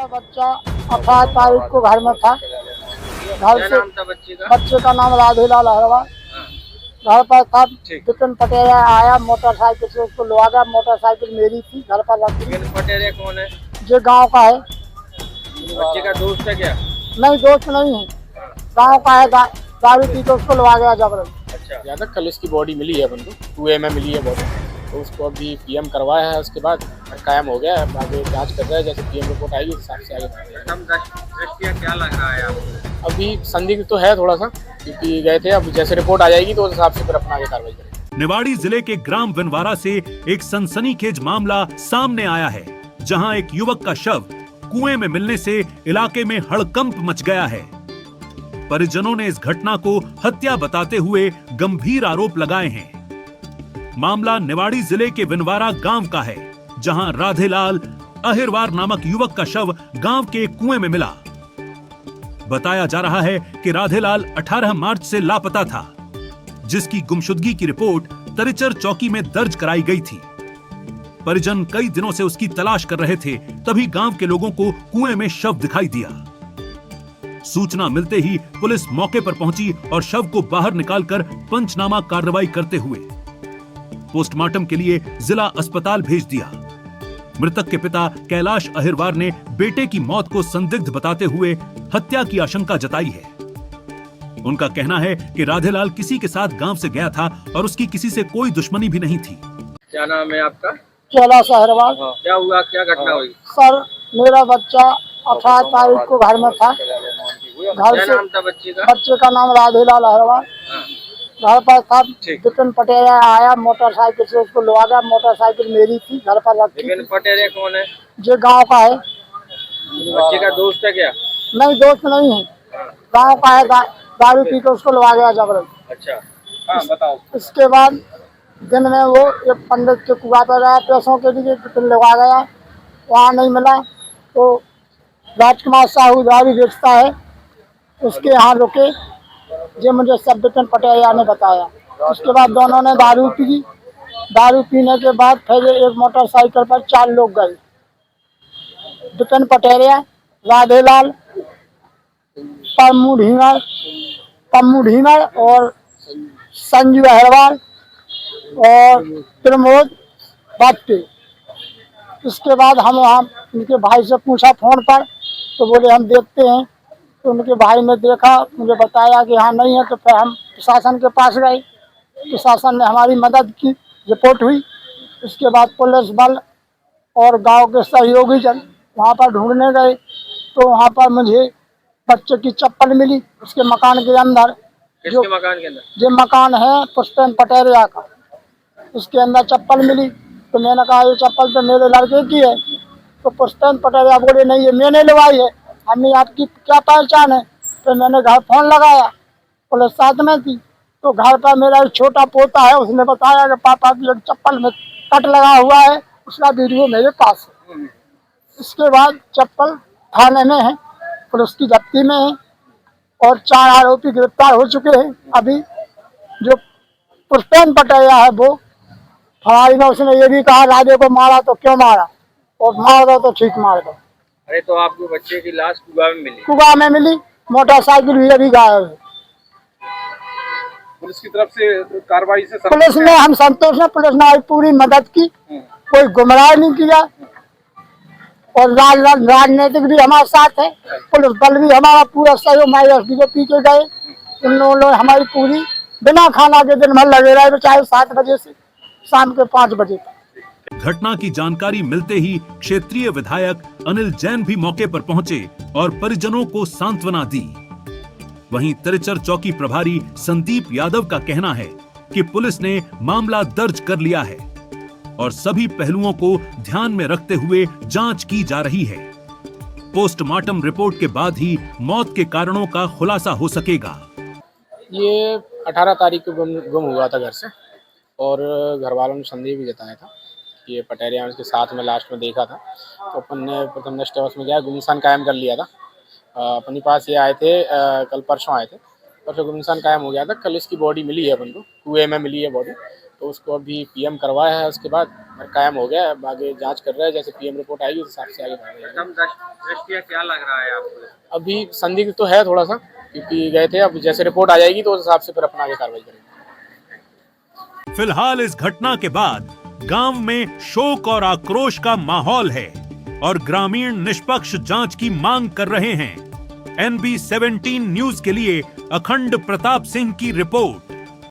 मेरा बच्चा 18 तारीख को घर में था। घर क्या से नाम था बच्चे का? बच्चे का नाम राधेलाल अग्रवाल। घर पर था, विपिन पटेल आया मोटरसाइकिल से, उसको लगा गया। मोटरसाइकिल मेरी थी, घर पर रखी। विपिन पटेल कौन है? जो गांव का है। बच्चे का दोस्त है क्या? नहीं, दोस्त नहीं है, गांव का है। दारू पी के उसको लगा गया जबरदस्ती। अच्छा, यहाँ तक कल इसकी बॉडी मिली है अपन को, 2 में मिली है बॉडी, तो उसको अभी पीएम करवाया है। उसके बाद कायम हो गया है, आगे जांच कर रहे हैं। जैसे पीएम रिपोर्ट आएगी उस हिसाब से आगे बढ़ेगा। प्रथम दृष्टया क्या लग रहा है आपको? अभी संदिग्ध तो है थोड़ा सा, क्योंकि गए थे। अब जैसे रिपोर्ट आ जाएगी तो उस हिसाब से फिर अपना आगे कार्रवाई करेंगे। निवाड़ी जिले के ग्राम विनवारा से एक सनसनीखेज मामला सामने आया है, जहां एक युवक का शव कुएं में मिलने से इलाके में हड़कंप मच गया है। परिजनों ने इस घटना को हत्या बताते हुए गंभीर आरोप लगाए हैं। मामला निवाड़ी जिले के विनवारा गांव का है, जहां राधेलाल अहिरवार नामक युवक का शव गांव के एक कुएं में मिला। बताया जा रहा है कि राधेलाल 18 मार्च से लापता था, जिसकी गुमशुदगी की रिपोर्ट तरिचर चौकी में दर्ज कराई गई थी। परिजन कई दिनों से उसकी तलाश कर रहे थे, तभी गांव के लोगों को कुएं में शव दिखाई दिया। सूचना मिलते ही पुलिस मौके पर पहुंची और शव को बाहर निकालकर पंचनामा कार्रवाई करते हुए पोस्टमार्टम के लिए जिला अस्पताल भेज दिया। मृतक के पिता कैलाश अहिरवार ने बेटे की मौत को संदिग्ध बताते हुए हत्या की आशंका जताई है। उनका कहना है कि राधेलाल किसी के साथ गांव से गया था और उसकी किसी से कोई दुश्मनी भी नहीं थी। क्या नाम है आपका? कैलाश अग्रवाल। क्या हुआ, क्या घटना हुई? सर, मेरा बच्चा 18 तारीख को घर में था। घर क्या से नाम था बच्चे का? बच्चे का नाम राधेलाल अग्रवाल। घर पर था, विपिन पटेल आया मोटरसाइकिल से, उसको लगा गया। मोटरसाइकिल मेरी थी, घर पर रखी। विपिन पटेल कौन है? जो गांव का है। बच्चे का दोस्त है क्या? नहीं, दोस्त नहीं है, गांव का है। दारू पी के उसको लगा गया जबरदस्ती। अच्छा, हाँ बताओ। इसके बाद दिन में वो एक पंडित के कुआ पर गया पैसों के लिए, विपिन लगा गया। वहाँ नहीं मिला तो राजकुमार साहू दारू बेचता है, उसके यहाँ रुके। ये मुझे सब विपिन पटेल ने बताया। उसके बाद दोनों ने दारू पी। दारू पीने के बाद फिर एक मोटरसाइकिल पर 4 लोग गए। विपिन पटेल, राधेलाल, पम्मू ढींगर और संजू अहिरवार और प्रमोद भट्टी। इसके बाद हम उनके भाई से पूछा फोन पर, तो बोले हम देखते हैं। तो उनके भाई ने देखा, मुझे बताया कि हाँ नहीं है। तो फिर हम प्रशासन के पास गए। प्रशासन ने हमारी मदद की, रिपोर्ट हुई। उसके बाद पुलिस बल और गांव के सहयोगी जन वहाँ पर ढूंढने गए, तो वहाँ पर मुझे बच्चे की चप्पल मिली उसके मकान के अंदर। किसके मकान के अंदर? जो मकान है पुष्पेन पटेरिया का, उसके अंदर चप्पल मिली। तो मैंने कहा ये चप्पल तो मेरे लड़के की है। तो पुष्पेन पटेरिया बोले नहीं, ये मैंने लगवाई है, हमें आपकी क्या पहचान है। तो मैंने घर फोन लगाया, पुलिस साथ में थी। तो घर पर मेरा एक छोटा पोता है, उसने बताया कि पापा की एक चप्पल में कट लगा हुआ है, उसका वीडियो मेरे पास है। इसके बाद चप्पल थाने में है, पुलिस की जब्ती में है और 4 आरोपी गिरफ्तार हो चुके हैं। अभी जो पुष्पेन पटेरिया है वो फरारी में, उसने ये भी कहा राधे को मारा तो क्यों मारा, और मार दो तो ठीक मार दो। अरे तो आपके बच्चे की लाश कुआ में मिली? कुआ में मिली, मोटरसाइकिल भी अभी गायब है। पुलिस की तरफ से कार्रवाई से पुलिस ने, हम संतोष है, पुलिस ने हमारी पूरी मदद की, कोई गुमराह नहीं किया। और राजनीतिक भी हमारे साथ है, पुलिस बल भी हमारा पूरा सहयोग। हमारे एसडीओपी के गए, उन लोगों ने हमारी पूरी बिना खाना के दिन भर लगे रहे, चाहे 7 बजे से शाम के 5 बजे तक। घटना की जानकारी मिलते ही क्षेत्रीय विधायक अनिल जैन भी मौके पर पहुंचे और परिजनों को सांत्वना दी। वहीं तरिचर चौकी प्रभारी संदीप यादव का कहना है कि पुलिस ने मामला दर्ज कर लिया है और सभी पहलुओं को ध्यान में रखते हुए जांच की जा रही है। पोस्टमार्टम रिपोर्ट के बाद ही मौत के कारणों का खुलासा हो सकेगा। ये 18 तारीख को गुम हुआ था घर से, और घर वालों ने संदेह भी जताया था कि ये पटेरिया उसके साथ में लास्ट में देखा था। तो अपन ने प्रथम दृष्टया उसमें क्या गुमशान कायम कर लिया था। अपने पास ये आए थे, कल परसों आए थे, परसों गुमशान कायम हो गया था। कल इसकी बॉडी मिली है अपन को, 2 में मिली है बॉडी। तो उसको अभी पीएम करवाया है, उसके बाद कायम हो गया है। अब आगे जांच कर रहे हैं, जैसे पीएम रिपोर्ट आएगी उस हिसाब से आगे बढ़ेंगे। प्रथम दृष्टया क्या लग रहा है आपको? अभी संदिग्ध तो है थोड़ा सा, क्योंकि गए थे। अब जैसे रिपोर्ट आ जाएगी तो उस हिसाब से फिर अपना आगे कार्रवाई करेंगे। फिलहाल इस घटना के बाद गांव में शोक और आक्रोश का माहौल है और ग्रामीण निष्पक्ष जांच की मांग कर रहे हैं। NB 17 न्यूज के लिए अखंड प्रताप सिंह की रिपोर्ट।